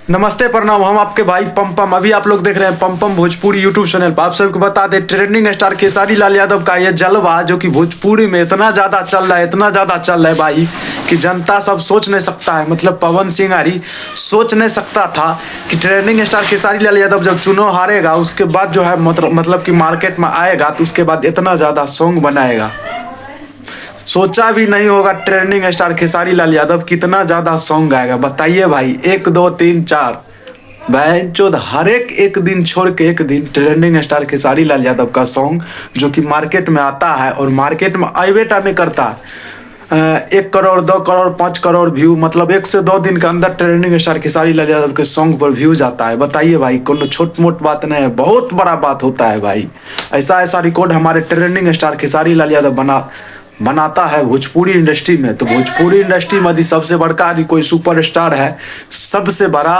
नमस्ते प्रणाम। हम आपके भाई पम अभी आप लोग देख रहे हैं पम भोजपुरी यूट्यूब चैनल पर। आप सबको बता दें, ट्रेंडिंग स्टार खेसारी लाल यादव का ये जलवा जो कि भोजपुरी में इतना ज़्यादा चल रहा है, इतना ज़्यादा चल रहा है भाई कि जनता सब सोच नहीं सकता है। मतलब पवन सिंह आरी सोच नहीं सकता था कि ट्रेंडिंग स्टार खेसारी लाल यादव जब चुनाव हारेगा उसके बाद जो है मतलब कि मार्केट में आएगा तो उसके बाद इतना ज़्यादा सॉन्ग बनाएगा। सोचा भी नहीं होगा ट्रेंडिंग स्टार खेसारी लाल यादव कितना ज़्यादा सॉन्ग गाएगा। बताइए भाई, 1 2 3 4 बहन चोद हर एक दिन छोड़ के एक दिन ट्रेंडिंग स्टार खेसारी लाल यादव का सॉन्ग जो कि मार्केट में आता है और मार्केट में आइवेटा नहीं करता। 1 करोड़ 2 करोड़ 5 करोड़ व्यू, मतलब 1 से 2 दिन के अंदर ट्रेंडिंग स्टार खेसारी लाल यादव के सॉन्ग पर व्यू जाता है। बताइए भाई, कोनो छोट मोट बात नहीं है, बहुत बड़ा बात होता है भाई। ऐसा रिकॉर्ड हमारे ट्रेंडिंग स्टार खेसारी लाल यादव बनाता है भोजपुरी इंडस्ट्री में। तो भोजपुरी इंडस्ट्री में यदि सबसे बड़का यदि कोई सुपरस्टार है, सबसे बड़ा,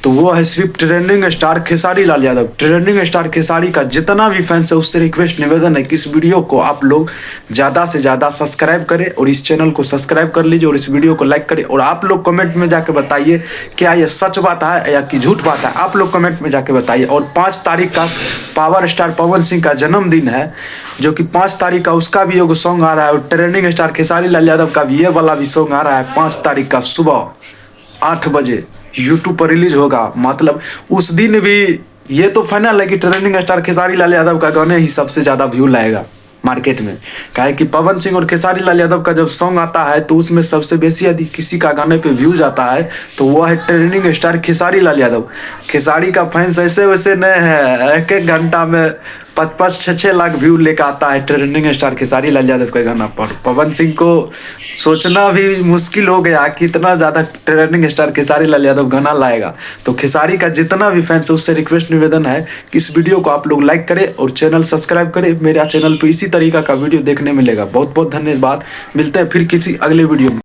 तो वो है सिर्फ trending star Khesari Lal Yadav. Trending star Khesari का जितना भी फैंस है उससे रिक्वेस्ट निवेदन है कि इस वीडियो को आप लोग ज़्यादा से ज़्यादा सब्सक्राइब करें और इस चैनल को सब्सक्राइब कर लीजिए और इस वीडियो को लाइक करें। और आप लोग कमेंट में जाके बताइए क्या ये सच बात है या कि झूठ बात है, आप लोग कमेंट में जाके बताइए। और 5 तारीख का पावर स्टार पवन सिंह का जन्मदिन है, जो कि 5 तारीख का उसका भी एगो सॉन्ग आ रहा है और ट्रेंडिंग स्टार खेसारी लाल यादव का भी ये वाला भी सॉन्ग आ रहा है 5 तारीख का सुबह 8 बजे यूट्यूब पर रिलीज होगा। मतलब उस दिन भी ये तो फाइनल है कि ट्रेंडिंग स्टार खेसारी लाल यादव का गाने ही सबसे ज़्यादा व्यू लाएगा मार्केट में। काहे कि पवन सिंह और खेसारी लाल यादव का जब सॉन्ग आता है तो उसमें सबसे बेसी यदि किसी का गाने पे व्यू जाता है तो वो है ट्रेंडिंग स्टार खेसारी लाल यादव। खेसारी का फैंस ऐसे वैसे नहीं है, 1 घंटा में 5 6 लाख व्यू लेकर आता है ट्रेंडिंग स्टार खेसारी लाल यादव के गाना पर। पवन सिंह को सोचना भी मुश्किल हो गया कि इतना ज़्यादा ट्रेंडिंग स्टार खेसारी लाल यादव गाना लाएगा। तो खेसारी का जितना भी फैंस है उससे रिक्वेस्ट निवेदन है कि इस वीडियो को आप लोग लाइक करें और चैनल सब्सक्राइब करें। मेरा चैनल पर इसी तरीका का वीडियो देखने मिलेगा। बहुत बहुत धन्यवाद। मिलते हैं फिर किसी अगले वीडियो में।